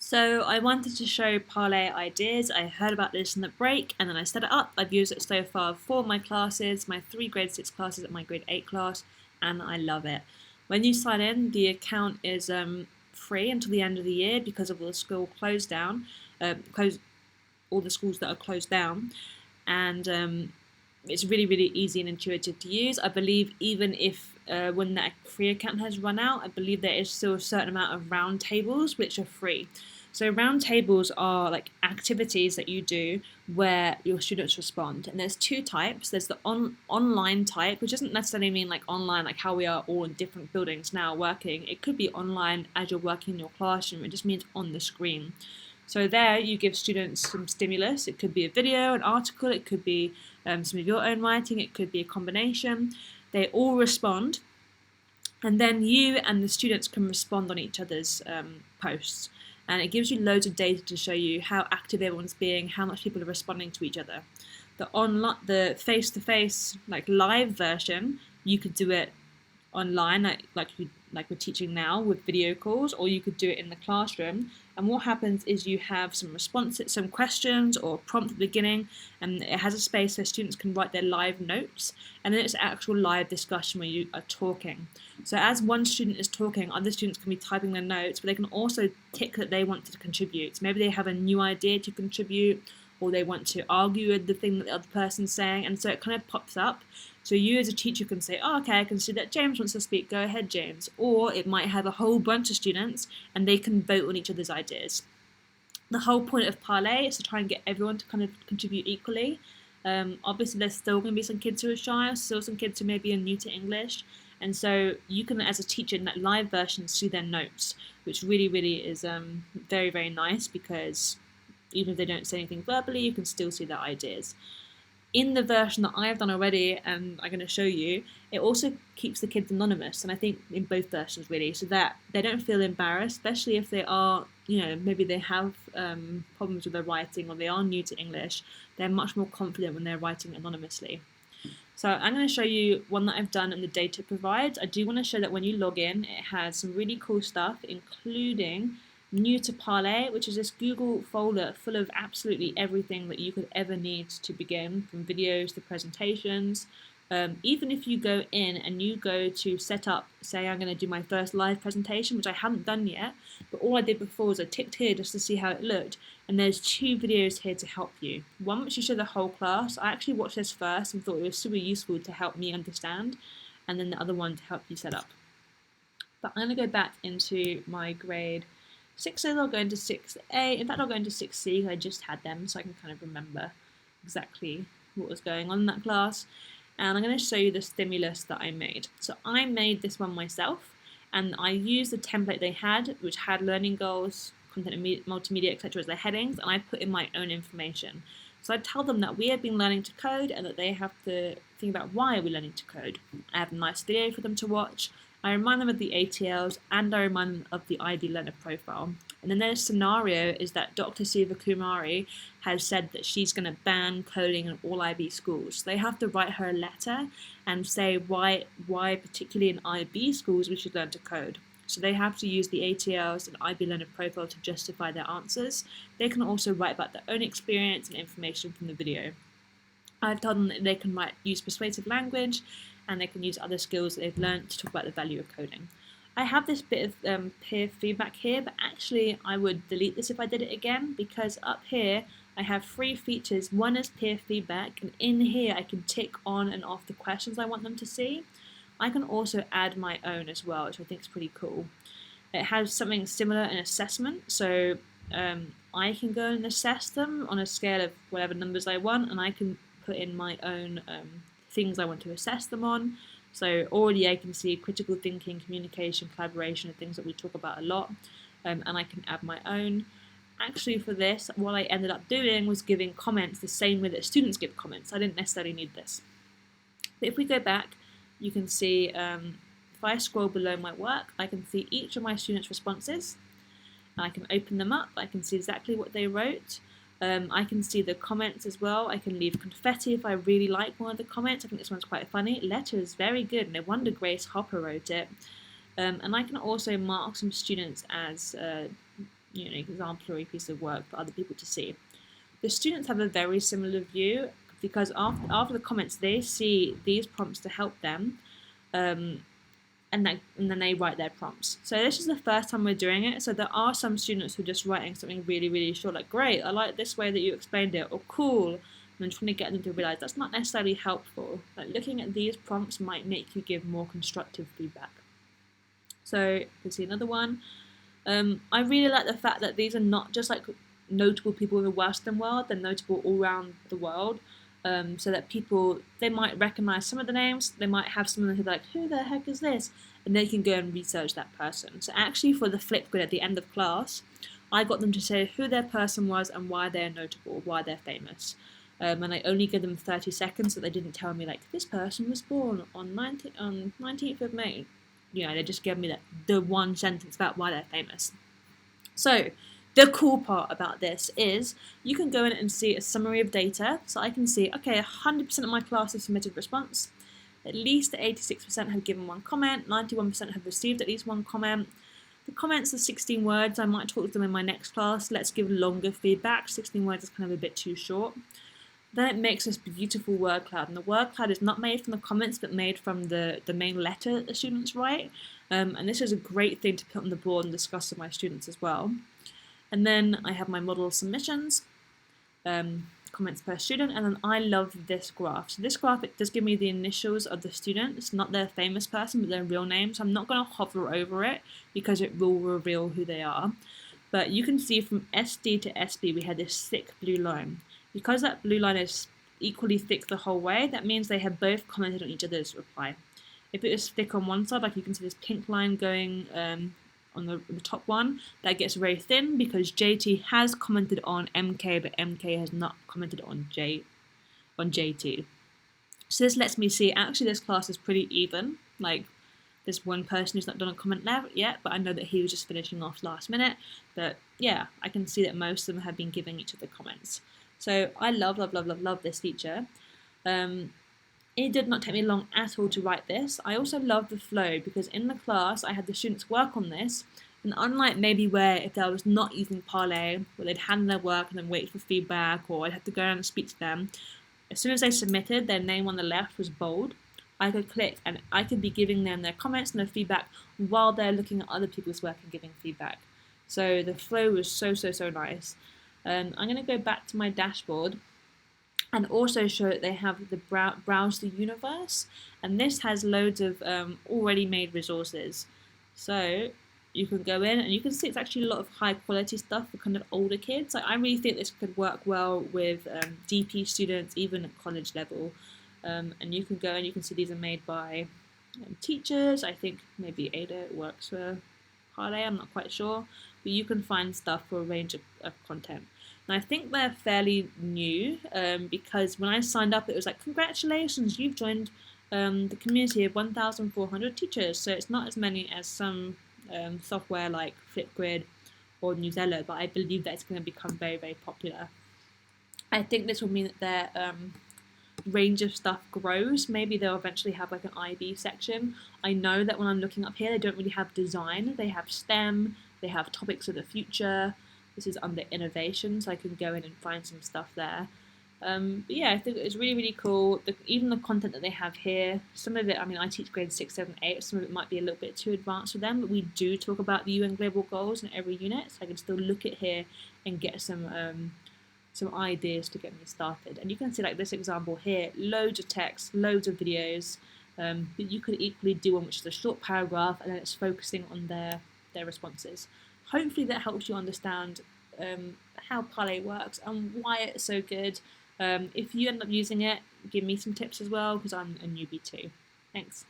So I wanted to show Parlay Ideas. I heard about this in the break and then I set it up. I've used it so far for my classes, my 3 grade 6 classes and my grade 8 class, and I love it. When you sign in, the account is free until the end of the year because of all the school closed down, all the schools that are closed down, and it's really easy and intuitive to use. I believe even if when that free account has run out, I believe there is still a certain amount of round tables which are free. So round tables are like activities that you do where your students respond, and there's two types. There's the online type, which doesn't necessarily mean like online like how we are all in different buildings now working. It could be online as you're working in your classroom. It just means on the screen. So there you give students some stimulus. It could be a video, an article, it could be some of your own writing, it could be a combination. They all respond, and then you and the students can respond on each other's posts. And it gives you loads of data to show you how active everyone's being, how much people are responding to each other. The face-to-face like live version, you could do it online like we're teaching now with video calls, or you could do it in the classroom. And what happens is you have some responses, some questions or prompt at the beginning, and it has a space so students can write their live notes, and then it's an actual live discussion where you are talking. So as one student is talking, other students can be typing their notes, but they can also tick that they want to contribute. So maybe they have a new idea to contribute, or they want to argue with the thing that the other person's saying, and so it kind of pops up. So you as a teacher can say, oh, okay, I can see that James wants to speak, go ahead, James. Or it might have a whole bunch of students and they can vote on each other's ideas. The whole point of Parlay is to try and get everyone to kind of contribute equally. Obviously, there's still going to be some kids who are shy, still some kids who maybe are new to English. And so you can, as a teacher in that live version, see their notes, which really is very nice, because even if they don't say anything verbally, you can still see their ideas. In the version that I have done already, and I'm going to show you, it also keeps the kids anonymous, and I think in both versions really, so that they don't feel embarrassed, especially if they are, maybe they have problems with their writing or they are new to English. They're much more confident when they're writing anonymously. So I'm going to show you one that I've done and the data it provides. I do want to show that when you log in, it has some really cool stuff, including New to Parlay, which is this Google folder full of absolutely everything that you could ever need to begin, from videos to presentations. Even if you go in and you go to set up, say I'm going to do my first live presentation, which I haven't done yet, but all I did before was I ticked here just to see how it looked, and there's 2 videos here to help you. One which you show the whole class. I actually watched this first and thought it was super useful to help me understand, and then the other one to help you set up. But I'm going to go back into my grade 6s, I'll go into 6A, in fact I'll go into 6C, I just had them so I can kind of remember exactly what was going on in that class. And I'm going to show you the stimulus that I made. So I made this one myself, and I used the template they had, which had learning goals, content and multimedia, etc. as their headings, and I put in my own information. So I tell them that we have been learning to code and that they have to think about why are we learning to code. I have a nice video for them to watch. I remind them of the ATLs, and I remind them of the IB learner profile. And then their scenario is that Dr. Siva Kumari has said that she's going to ban coding in all IB schools. So they have to write her a letter and say why particularly in IB schools we should learn to code. So they have to use the ATLs and IB learner profile to justify their answers. They can also write about their own experience and information from the video. I've told them that they can use persuasive language, and they can use other skills that they've learned to talk about the value of coding. I have this bit of peer feedback here, but actually I would delete this if I did it again, because up here I have 3 features. One is peer feedback, and in here I can tick on and off the questions I want them to see. I can also add my own as well, which I think is pretty cool. It has something similar in assessment, so I can go and assess them on a scale of whatever numbers I want, and I can put in my own things I want to assess them on. So already I can see critical thinking, communication, collaboration, are things that we talk about a lot, and I can add my own. Actually for this, what I ended up doing was giving comments the same way that students give comments. I didn't necessarily need this. But if we go back, you can see if I scroll below my work, I can see each of my students' responses, and I can open them up. I can see exactly what they wrote. I can see the comments as well. I can leave confetti if I really like one of the comments. I think this one's quite funny. Letter is very good. No wonder Grace Hopper wrote it. And I can also mark some students as exemplary piece of work for other people to see. The students have a very similar view because after the comments, they see these prompts to help them, and then they write their prompts. So this is the first time we're doing it. So there are some students who are just writing something really, really short, like, great, I like this way that you explained it, or cool. And I'm trying to get them to realize that's not necessarily helpful. Like, looking at these prompts might make you give more constructive feedback. So you can see another one. I really like the fact that these are not just like notable people in the Western world, they're notable all around the world. So that people, they might recognize some of the names, they might have someone who's like, who the heck is this? And they can go and research that person. So actually for the flip grid at the end of class, I got them to say who their person was and why they're notable, why they're famous. And I only gave them 30 seconds, so they didn't tell me like, this person was born on 19th of May. They just gave me the one sentence about why they're famous. So the cool part about this is you can go in and see a summary of data. So I can see, okay, 100% of my class have submitted response. At least 86% have given one comment. 91% have received at least one comment. The comments are 16 words. I might talk to them in my next class. Let's give longer feedback. 16 words is kind of a bit too short. Then it makes this beautiful word cloud. And the word cloud is not made from the comments, but made from the main letter that the students write. And this is a great thing to put on the board and discuss with my students as well. And then I have my model submissions, comments per student, and then I love this graph. So this graph, it does give me the initials of the student. It's not their famous person, but their real name. So I'm not going to hover over it because it will reveal who they are. But you can see from SD to SB, we had this thick blue line. Because that blue line is equally thick the whole way, that means they have both commented on each other's reply. If it is thick on one side, like you can see this pink line going on the top one, that gets very thin because JT has commented on MK, but MK has not commented on JT. So this lets me see, actually this class is pretty even. Like, there's one person who's not done a comment yet, but I know that he was just finishing off last minute. But yeah, I can see that most of them have been giving each other comments. So I love this feature. It did not take me long at all to write this. I also love the flow because in the class I had the students work on this, and unlike maybe where if I was not using Parlay, where they'd hand their work and then wait for feedback, or I'd have to go around and speak to them, as soon as they submitted, their name on the left was bold. I could click and I could be giving them their comments and their feedback while they're looking at other people's work and giving feedback. So the flow was so nice. I'm going to go back to my dashboard and also show that they have the browse the universe, and this has loads of already made resources. So you can go in and you can see it's actually a lot of high quality stuff for kind of older kids. Like, I really think this could work well with DP students, even at college level. And you can go and you can see these are made by teachers. I think maybe Ada works for Parlay, I'm not quite sure, but you can find stuff for a range of content. And I think they're fairly new because when I signed up, it was like, congratulations, you've joined the community of 1,400 teachers. So it's not as many as some software like Flipgrid or Newsella, but I believe that it's going to become very popular. I think this will mean that their range of stuff grows. Maybe they'll eventually have like an IB section. I know that when I'm looking up here, they don't really have design. They have STEM, they have topics of the future. This is under innovation, so I can go in and find some stuff there. But yeah, I think it's really cool. Even the content that they have here, some of it, I mean, I teach grades 6, 7, 8, some of it might be a little bit too advanced for them, but we do talk about the UN Global Goals in every unit, so I can still look at here and get some ideas to get me started. And you can see like this example here, loads of text, loads of videos, but you could equally do one which is a short paragraph and then it's focusing on their responses. Hopefully that helps you understand how Parlay works and why it's so good. If you end up using it, give me some tips as well because I'm a newbie too. Thanks.